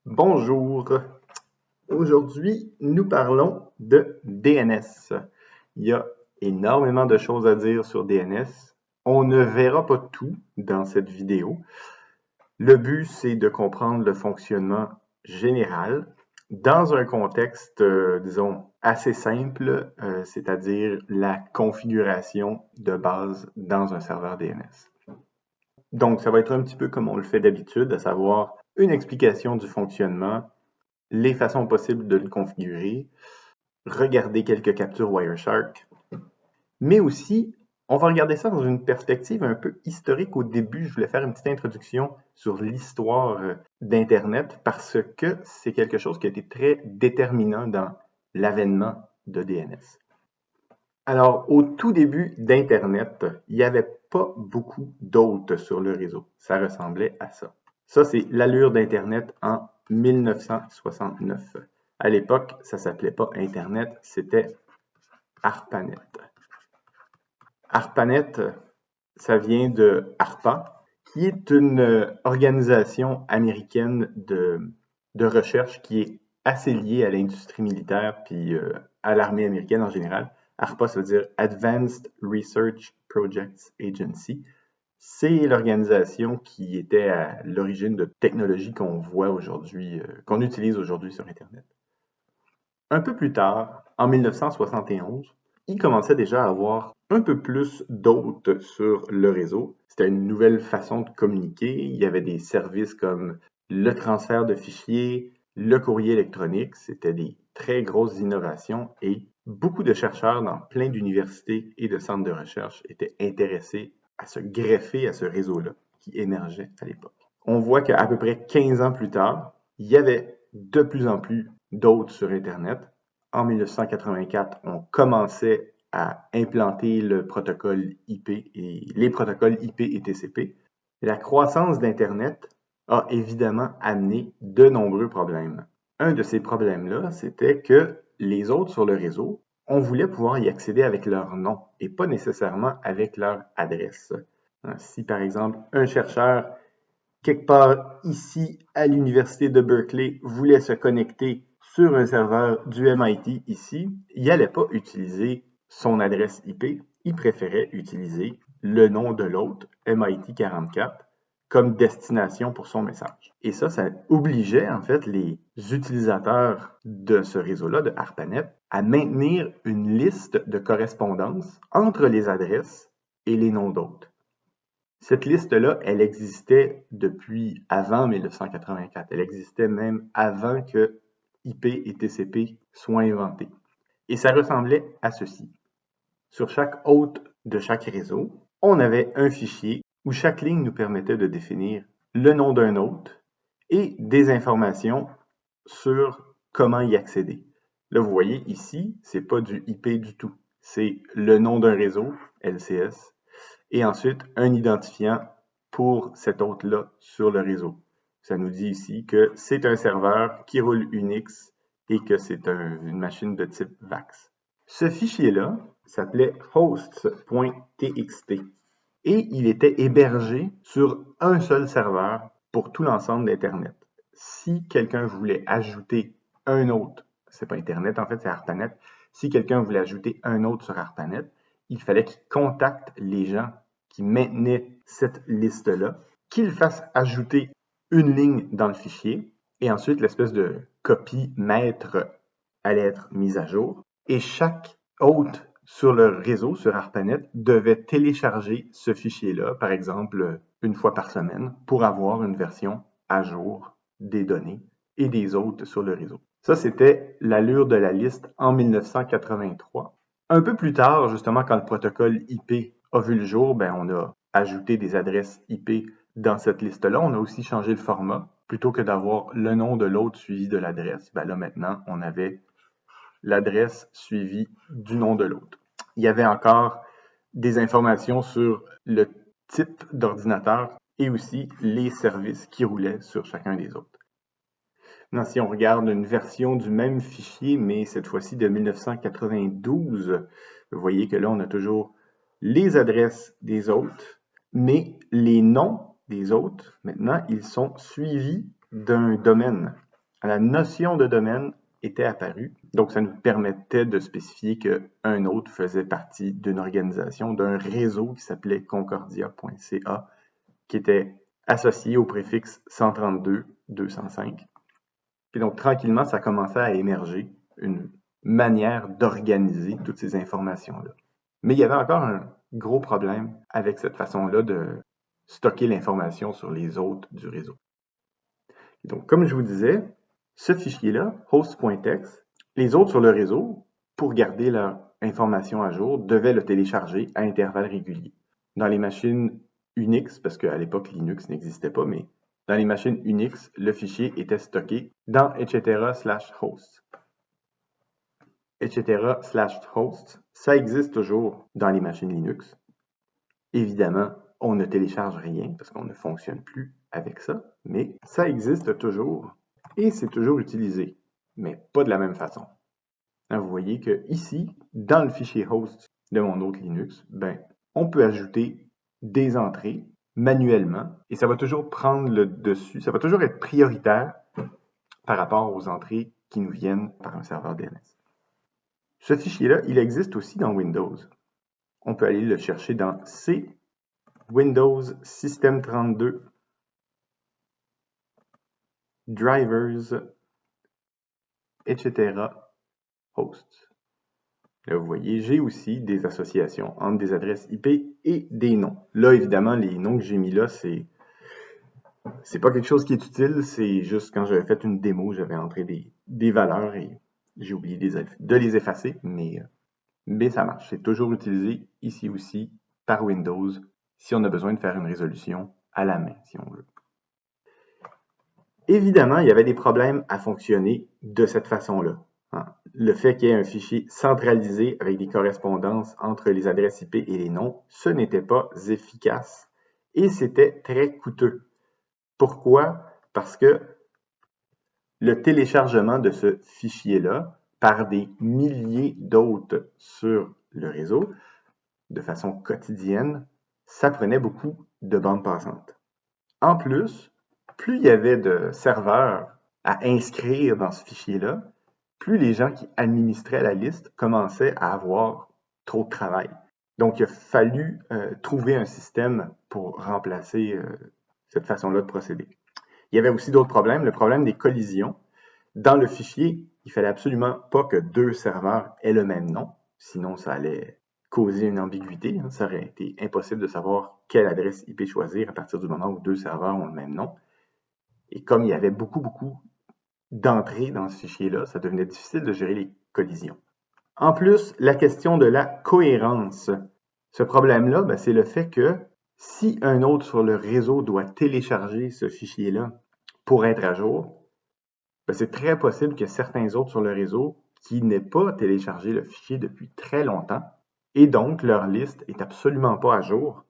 Bonjour. Aujourd'hui, nous parlons de DNS. Il y a énormément de choses à dire sur DNS. On ne verra pas tout dans cette vidéo. Le but, c'est de comprendre le fonctionnement général dans un contexte, disons, assez simple, c'est-à-dire la configuration de base dans un serveur DNS. Donc, ça va être un petit peu comme on le fait d'habitude, à savoir une explication du fonctionnement, les façons possibles de le configurer, regarder quelques captures Wireshark, mais aussi, on va regarder ça dans une perspective un peu historique. Au début, je voulais faire une petite introduction sur l'histoire d'Internet parce que c'est quelque chose qui a été très déterminant dans l'avènement de DNS. Alors, au tout début d'Internet, il n'y avait pas beaucoup d'hôtes sur le réseau. Ça ressemblait à ça. Ça, c'est l'allure d'Internet en 1969. À l'époque, ça s'appelait pas Internet, c'était ARPANET. ARPANET, ça vient de ARPA, qui est une organisation américaine de recherche qui est assez liée à l'industrie militaire puis à l'armée américaine en général. ARPA, ça veut dire Advanced Research Projects Agency. C'est l'organisation qui était à l'origine de technologies qu'on voit aujourd'hui, qu'on utilise aujourd'hui sur Internet. Un peu plus tard, en 1971, il commençait déjà à avoir un peu plus d'hôtes sur le réseau. C'était une nouvelle façon de communiquer. Il y avait des services comme le transfert de fichiers, le courrier électronique. C'était des très grosses innovations et beaucoup de chercheurs dans plein d'universités et de centres de recherche étaient intéressés à se greffer à ce réseau-là qui émergeait à l'époque. On voit qu'à peu près 15 ans plus tard, il y avait de plus en plus d'hôtes sur Internet. En 1984, on commençait à implanter le protocole IP et les protocoles IP et TCP. La croissance d'Internet a évidemment amené de nombreux problèmes. Un de ces problèmes-là, c'était que les autres sur le réseau, on voulait pouvoir y accéder avec leur nom et pas nécessairement avec leur adresse. Si par exemple un chercheur quelque part ici à l'université de Berkeley voulait se connecter sur un serveur du MIT ici, il n'allait pas utiliser son adresse IP, il préférait utiliser le nom de l'autre, MIT 44, comme destination pour son message. Et ça obligeait en fait les utilisateurs de ce réseau-là, de ARPANET, à maintenir une liste de correspondance entre les adresses et les noms d'hôtes. Cette liste-là, elle existait depuis avant 1984. Elle existait même avant que IP et TCP soient inventés. Et ça ressemblait à ceci. Sur chaque hôte de chaque réseau, on avait un fichier où chaque ligne nous permettait de définir le nom d'un hôte et des informations sur comment y accéder. Là, vous voyez ici, c'est pas du IP du tout. C'est le nom d'un réseau, LCS, et ensuite un identifiant pour cet hôte-là sur le réseau. Ça nous dit ici que c'est un serveur qui roule Unix et que c'est une machine de type VAX. Ce fichier-là s'appelait hosts.txt et il était hébergé sur un seul serveur pour tout l'ensemble d'Internet. Si quelqu'un voulait ajouter un autre, c'est pas Internet en fait, c'est ARPANET, si quelqu'un voulait ajouter un autre sur ARPANET, il fallait qu'il contacte les gens qui maintenaient cette liste-là, qu'ils fassent ajouter une ligne dans le fichier, et ensuite l'espèce de copie maître allait être mise à jour, et chaque hôte sur le réseau, sur ARPANET, devait télécharger ce fichier-là, par exemple, une fois par semaine, pour avoir une version à jour des données et des hôtes sur le réseau. Ça, c'était l'allure de la liste en 1983. Un peu plus tard, justement, quand le protocole IP a vu le jour, on a ajouté des adresses IP dans cette liste-là. On a aussi changé le format. Plutôt que d'avoir le nom de l'autre suivi de l'adresse, là maintenant, on avait l'adresse suivie du nom de l'autre. Il y avait encore des informations sur le type d'ordinateur et aussi les services qui roulaient sur chacun des autres. Maintenant, si on regarde une version du même fichier, mais cette fois-ci de 1992, vous voyez que là, on a toujours les adresses des hôtes, mais les noms des hôtes, maintenant, ils sont suivis d'un domaine. la notion de domaine était apparue. Donc, ça nous permettait de spécifier qu'un autre faisait partie d'une organisation, d'un réseau qui s'appelait concordia.ca, qui était associé au préfixe 132.205. Puis donc, tranquillement, ça commençait à émerger une manière d'organiser toutes ces informations-là. Mais il y avait encore un gros problème avec cette façon-là de stocker l'information sur les autres du réseau. Donc, comme je vous disais, ce fichier-là, host.txt, les autres sur le réseau, pour garder leur information à jour, devaient le télécharger à intervalles réguliers. Dans les machines Unix, parce qu'à l'époque Linux n'existait pas, mais dans les machines Unix, le fichier était stocké dans etc/host. etc/host, ça existe toujours dans les machines Linux. Évidemment, on ne télécharge rien parce qu'on ne fonctionne plus avec ça, mais ça existe toujours et c'est toujours utilisé, mais pas de la même façon. Vous voyez que ici, dans le fichier host de mon autre Linux, on peut ajouter des entrées manuellement et ça va toujours prendre le dessus, ça va toujours être prioritaire par rapport aux entrées qui nous viennent par un serveur DNS. Ce fichier-là, il existe aussi dans Windows. On peut aller le chercher dans C, Windows System 32, Drivers, etc. Hosts. Là, vous voyez, j'ai aussi des associations entre des adresses IP et des noms. Là, évidemment, les noms que j'ai mis là, c'est pas quelque chose qui est utile, c'est juste quand j'avais fait une démo, j'avais entré des valeurs et j'ai oublié de les effacer, mais ça marche. C'est toujours utilisé ici aussi par Windows si on a besoin de faire une résolution à la main, si on veut. Évidemment, il y avait des problèmes à fonctionner de cette façon-là. Le fait qu'il y ait un fichier centralisé avec des correspondances entre les adresses IP et les noms, ce n'était pas efficace et c'était très coûteux. Pourquoi? Parce que le téléchargement de ce fichier-là par des milliers d'autres sur le réseau, de façon quotidienne, ça prenait beaucoup de bandes passantes. En plus, plus il y avait de serveurs à inscrire dans ce fichier-là, plus les gens qui administraient la liste commençaient à avoir trop de travail. Donc, il a fallu trouver un système pour remplacer cette façon-là de procéder. Il y avait aussi d'autres problèmes, le problème des collisions. Dans le fichier, il fallait absolument pas que deux serveurs aient le même nom, sinon ça allait causer une ambiguïté. Ça aurait été impossible de savoir quelle adresse IP choisir à partir du moment où deux serveurs ont le même nom. Et comme il y avait beaucoup d'entrées dans ce fichier-là, ça devenait difficile de gérer les collisions. En plus, la question de la cohérence. Ce problème-là, c'est le fait que si un autre sur le réseau doit télécharger ce fichier-là pour être à jour, c'est très possible que certains autres sur le réseau qui n'aient pas téléchargé le fichier depuis très longtemps et donc leur liste est absolument pas à jour.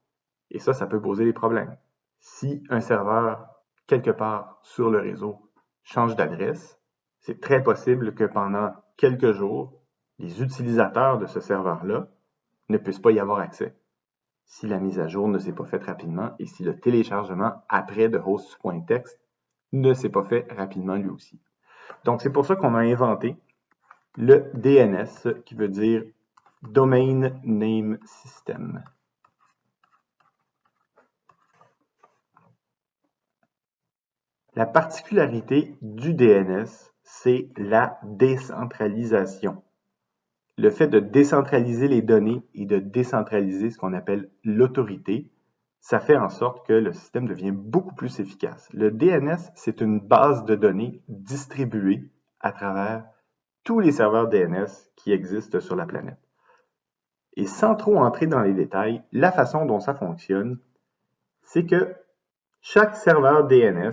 Et ça peut poser des problèmes. Si un serveur, quelque part sur le réseau, change d'adresse, c'est très possible que pendant quelques jours, les utilisateurs de ce serveur-là ne puissent pas y avoir accès. Si la mise à jour ne s'est pas faite rapidement et si le téléchargement après de host.txt ne s'est pas fait rapidement lui aussi. Donc, c'est pour ça qu'on a inventé le DNS, qui veut dire Domain Name System. La particularité du DNS, c'est la décentralisation. Le fait de décentraliser les données et de décentraliser ce qu'on appelle l'autorité, ça fait en sorte que le système devient beaucoup plus efficace. Le DNS, c'est une base de données distribuée à travers tous les serveurs DNS qui existent sur la planète. Et sans trop entrer dans les détails, la façon dont ça fonctionne, c'est que chaque serveur DNS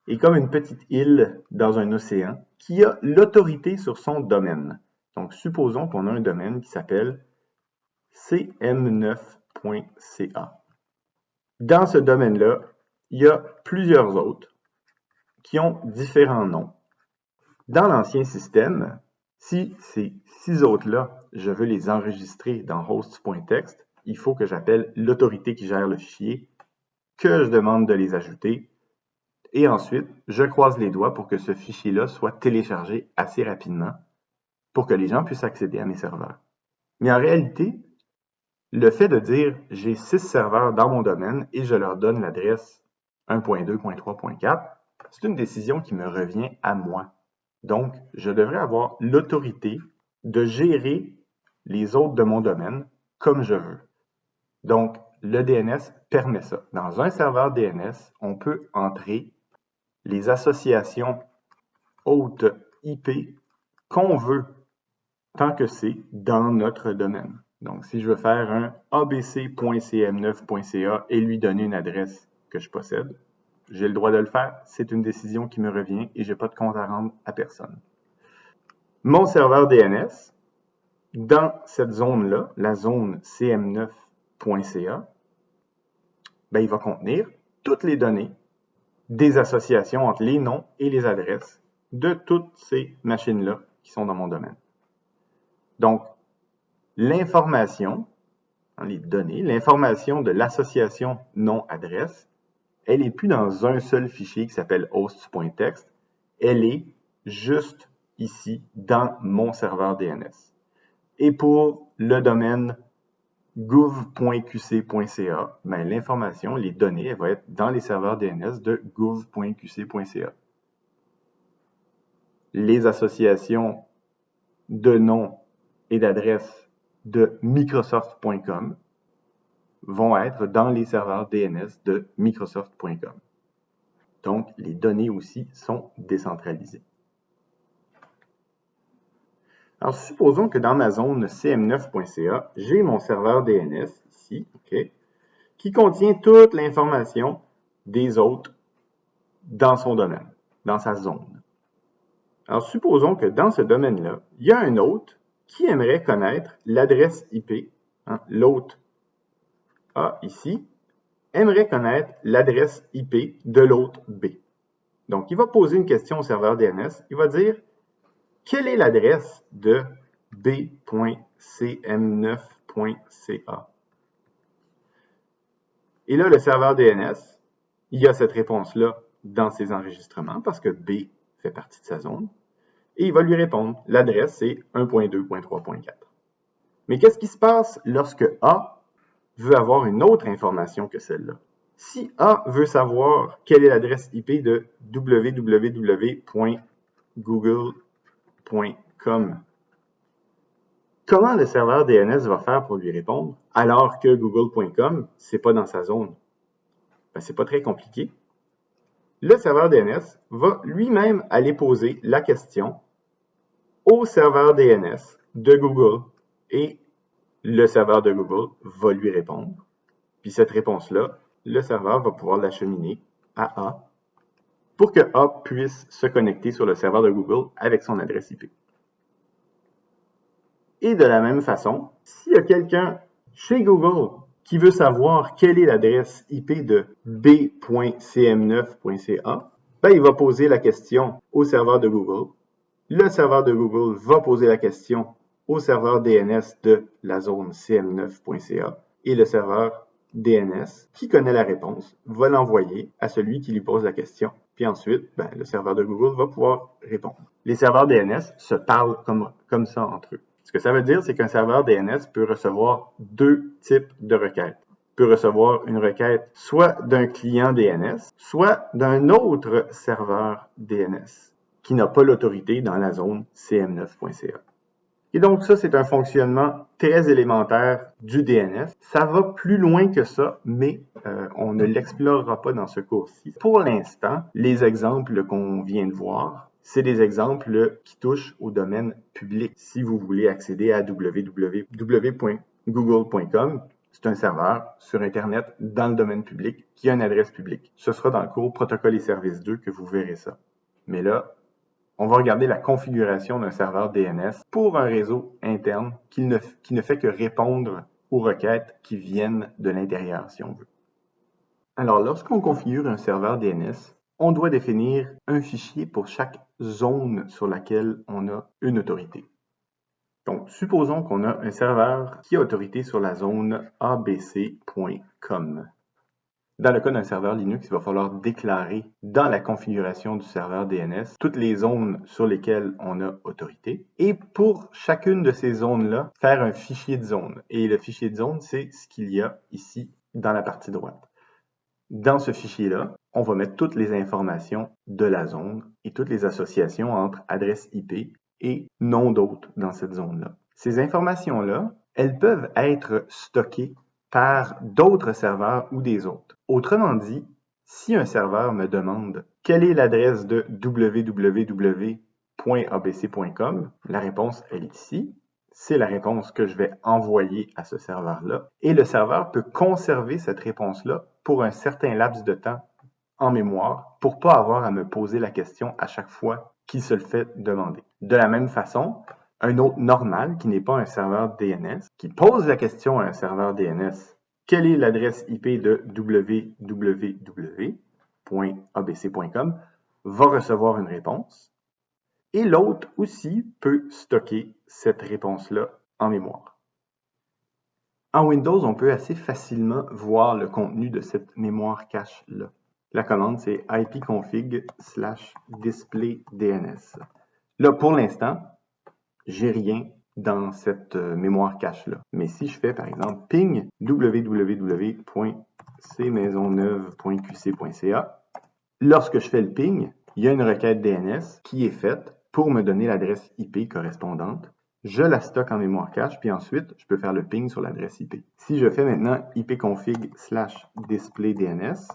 est comme une petite île dans un océan qui a l'autorité sur son domaine. Donc, supposons qu'on a un domaine qui s'appelle cm9.ca. Dans ce domaine-là, il y a plusieurs autres qui ont différents noms. Dans l'ancien système, si ces 6 autres-là, je veux les enregistrer dans host.txt, il faut que j'appelle l'autorité qui gère le fichier, que je demande de les ajouter, Et ensuite, je croise les doigts pour que ce fichier-là soit téléchargé assez rapidement pour que les gens puissent accéder à mes serveurs. Mais en réalité, le fait de dire j'ai 6 serveurs dans mon domaine et je leur donne l'adresse 1.2.3.4, c'est une décision qui me revient à moi. Donc, je devrais avoir l'autorité de gérer les autres de mon domaine comme je veux. Donc, le DNS permet ça. Dans un serveur DNS, on peut entrer les associations hôtes IP qu'on veut, tant que c'est dans notre domaine. Donc, si je veux faire un abc.cm9.ca et lui donner une adresse que je possède, j'ai le droit de le faire. C'est une décision qui me revient et je n'ai pas de compte à rendre à personne. Mon serveur DNS, dans cette zone-là, la zone cm9.ca, il va contenir toutes les données des associations entre les noms et les adresses de toutes ces machines-là qui sont dans mon domaine. Donc, l'information, les données, l'information de l'association nom-adresse, elle n'est plus dans un seul fichier qui s'appelle hosts.txt, elle est juste ici dans mon serveur DNS. Et pour le domaine gouv.qc.ca, l'information, les données, elles vont être dans les serveurs DNS de gouv.qc.ca. Les associations de noms et d'adresses de Microsoft.com vont être dans les serveurs DNS de Microsoft.com. Donc, les données aussi sont décentralisées. Alors, supposons que dans ma zone cm9.ca, j'ai mon serveur DNS ici, qui contient toute l'information des autres dans son domaine, dans sa zone. Alors, supposons que dans ce domaine-là, il y a un hôte qui aimerait connaître l'adresse IP, l'hôte A ici, aimerait connaître l'adresse IP de l'hôte B. Donc, il va poser une question au serveur DNS, il va dire quelle est l'adresse de b.cm9.ca? Et là, le serveur DNS, il y a cette réponse-là dans ses enregistrements parce que B fait partie de sa zone. Et il va lui répondre, l'adresse c'est 1.2.3.4. Mais qu'est-ce qui se passe lorsque A veut avoir une autre information que celle-là? Si A veut savoir quelle est l'adresse IP de www.google.com, comment le serveur DNS va faire pour lui répondre alors que google.com, c'est pas dans sa zone? C'est pas très compliqué. Le serveur DNS va lui-même aller poser la question au serveur DNS de Google et le serveur de Google va lui répondre. Puis cette réponse-là, le serveur va pouvoir l'acheminer à A pour que A puisse se connecter sur le serveur de Google avec son adresse IP. Et de la même façon, s'il y a quelqu'un chez Google qui veut savoir quelle est l'adresse IP de b.cm9.ca, il va poser la question au serveur de Google. Le serveur de Google va poser la question au serveur DNS de la zone cm9.ca et le serveur DNS, qui connaît la réponse, va l'envoyer à celui qui lui pose la question. Puis ensuite, le serveur de Google va pouvoir répondre. Les serveurs DNS se parlent comme ça entre eux. Ce que ça veut dire, c'est qu'un serveur DNS peut recevoir deux types de requêtes. Il peut recevoir une requête soit d'un client DNS, soit d'un autre serveur DNS qui n'a pas l'autorité dans la zone cm9.ca. Et donc ça, c'est un fonctionnement très élémentaire du DNS. Ça va plus loin que ça, mais on ne l'explorera pas dans ce cours-ci. Pour l'instant, les exemples qu'on vient de voir, c'est des exemples qui touchent au domaine public. Si vous voulez accéder à www.google.com, c'est un serveur sur Internet dans le domaine public qui a une adresse publique. Ce sera dans le cours Protocole et services 2 que vous verrez ça. Mais là, on va regarder la configuration d'un serveur DNS pour un réseau interne qui ne fait que répondre aux requêtes qui viennent de l'intérieur, si on veut. Alors, lorsqu'on configure un serveur DNS, on doit définir un fichier pour chaque zone sur laquelle on a une autorité. Donc, supposons qu'on a un serveur qui a autorité sur la zone abc.com. Dans le cas d'un serveur Linux, il va falloir déclarer dans la configuration du serveur DNS toutes les zones sur lesquelles on a autorité. Et pour chacune de ces zones-là, faire un fichier de zone. Et le fichier de zone, c'est ce qu'il y a ici dans la partie droite. Dans ce fichier-là, on va mettre toutes les informations de la zone et toutes les associations entre adresse IP et nom d'hôte dans cette zone-là. Ces informations-là, elles peuvent être stockées par d'autres serveurs ou des hôtes. Autrement dit, si un serveur me demande quelle est l'adresse de www.abc.com, la réponse, elle est ici. C'est la réponse que je vais envoyer à ce serveur-là. Et le serveur peut conserver cette réponse-là pour un certain laps de temps en mémoire pour ne pas avoir à me poser la question à chaque fois qu'il se le fait demander. De la même façon, un hôte normal qui n'est pas un serveur DNS, qui pose la question à un serveur DNS, quelle est l'adresse IP de www.abc.com, va recevoir une réponse. Et l'hôte aussi peut stocker cette réponse-là en mémoire. En Windows, on peut assez facilement voir le contenu de cette mémoire cache-là. La commande, c'est ipconfig/displaydns. Là, pour l'instant, j'ai rien dans cette mémoire cache-là. Mais si je fais, par exemple, ping www.cmaisonneuve.qc.ca, lorsque je fais le ping, il y a une requête DNS qui est faite pour me donner l'adresse IP correspondante. Je la stocke en mémoire cache, puis ensuite, je peux faire le ping sur l'adresse IP. Si je fais maintenant ipconfig/displaydns,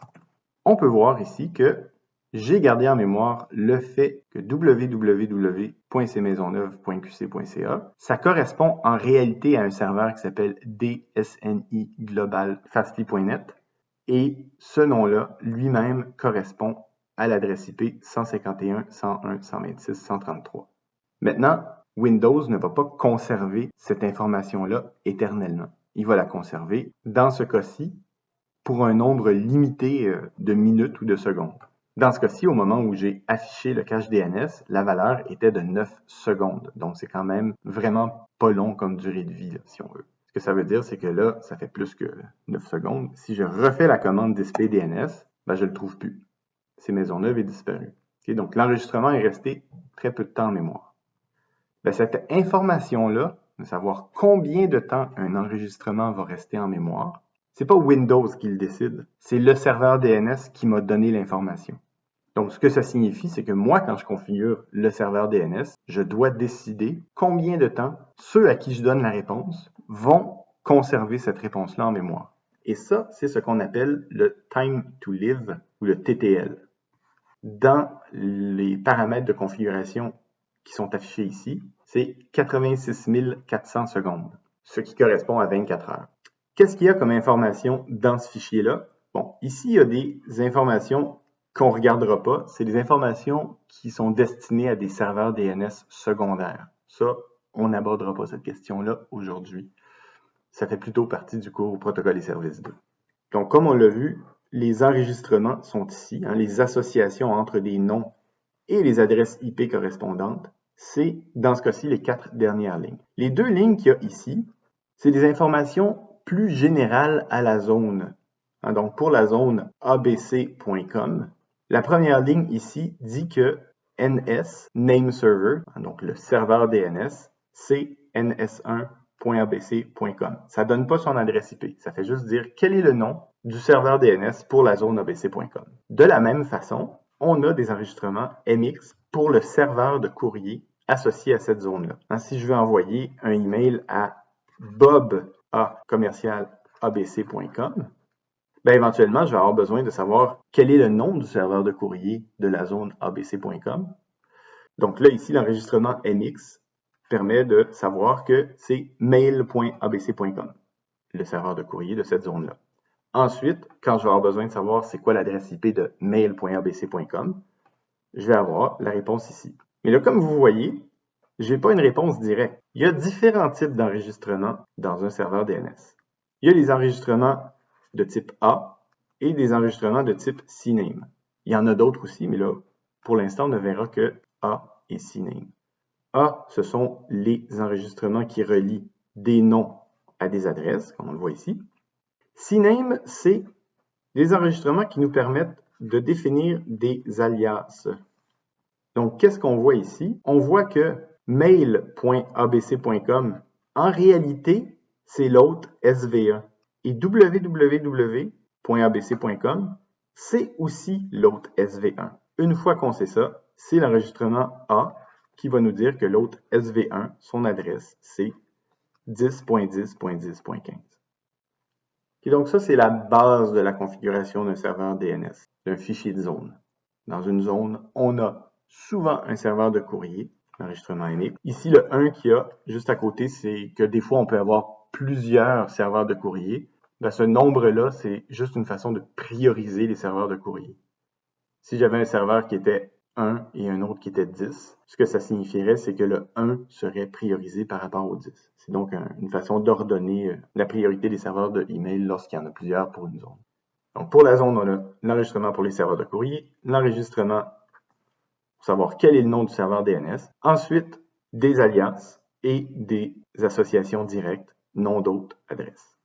on peut voir ici que j'ai gardé en mémoire le fait que www.cmaisonneuve.qc.ca, ça correspond en réalité à un serveur qui s'appelle DSNI Global Fastly.net, et ce nom-là lui-même correspond à l'adresse IP 151.101.126.133. Maintenant, Windows ne va pas conserver cette information-là éternellement. Il va la conserver, dans ce cas-ci, pour un nombre limité de minutes ou de secondes. Dans ce cas-ci, au moment où j'ai affiché le cache DNS, la valeur était de 9 secondes. Donc, c'est quand même vraiment pas long comme durée de vie, là, si on veut. Ce que ça veut dire, c'est que là, ça fait plus que 9 secondes. Si je refais la commande display DNS, ben, je ne le trouve plus. Cmaisonneuve est disparu. Okay? Donc, l'enregistrement est resté très peu de temps en mémoire. Ben, cette information-là, de savoir combien de temps un enregistrement va rester en mémoire, c'est pas Windows qui le décide, c'est le serveur DNS qui m'a donné l'information. Donc, ce que ça signifie, c'est que moi, quand je configure le serveur DNS, je dois décider combien de temps ceux à qui je donne la réponse vont conserver cette réponse-là en mémoire. Et ça, c'est ce qu'on appelle le time to live ou le TTL. Dans les paramètres de configuration qui sont affichés ici, c'est 86 400 secondes, ce qui correspond à 24 heures. Qu'est-ce qu'il y a comme information dans ce fichier-là? Bon, ici, il y a des informations qu'on ne regardera pas. C'est des informations qui sont destinées à des serveurs DNS secondaires. Ça, on n'abordera pas cette question-là aujourd'hui. Ça fait plutôt partie du cours Protocole et services 2. Donc, comme on l'a vu, les enregistrements sont ici. Les associations entre des noms et les adresses IP correspondantes, c'est, dans ce cas-ci, les 4 dernières lignes. Les 2 lignes qu'il y a ici, c'est des informations plus générales à la zone. Donc, pour la zone abc.com, la première ligne ici dit que NS, name server, donc le serveur DNS, c'est ns1.abc.com. Ça ne donne pas son adresse IP. Ça fait juste dire quel est le nom du serveur DNS pour la zone abc.com. De la même façon, on a des enregistrements MX pour le serveur de courrier associé à cette zone-là. Si je veux envoyer un email à bob@commercialabc.com, ben éventuellement, je vais avoir besoin de savoir quel est le nom du serveur de courrier de la zone abc.com. Donc là, ici, l'enregistrement MX permet de savoir que c'est mail.abc.com, le serveur de courrier de cette zone-là. Ensuite, quand je vais avoir besoin de savoir c'est quoi l'adresse IP de mail.abc.com, je vais avoir la réponse ici. Mais là, comme vous voyez, je n'ai pas une réponse directe. Il y a différents types d'enregistrements dans un serveur DNS. Il y a les enregistrements de type A et des enregistrements de type CNAME. Il y en a d'autres aussi, mais là, pour l'instant, on ne verra que A et CNAME. A, ce sont les enregistrements qui relient des noms à des adresses, comme on le voit ici. CNAME, c'est des enregistrements qui nous permettent de définir des alias. Donc, qu'est-ce qu'on voit ici? On voit que mail.abc.com, en réalité, c'est l'hôte SVA. Et www.abc.com, c'est aussi l'hôte SV1. Une fois qu'on sait ça, c'est l'enregistrement A qui va nous dire que l'hôte SV1, son adresse, c'est 10.10.10.15. Et donc ça, c'est la base de la configuration d'un serveur DNS, d'un fichier de zone. Dans une zone, on a souvent un serveur de courrier, l'enregistrement unique. Ici, le 1 qu'il y a juste à côté, c'est que des fois, on peut avoir plusieurs serveurs de courrier. Ben, ce nombre-là, c'est juste une façon de prioriser les serveurs de courrier. Si j'avais un serveur qui était 1 et un autre qui était 10, ce que ça signifierait, c'est que le 1 serait priorisé par rapport au 10. C'est donc une façon d'ordonner la priorité des serveurs de email lorsqu'il y en a plusieurs pour une zone. Donc, pour la zone, on a l'enregistrement pour les serveurs de courrier, l'enregistrement pour savoir quel est le nom du serveur DNS, ensuite des alias et des associations directes, nom d'hôte, adresse.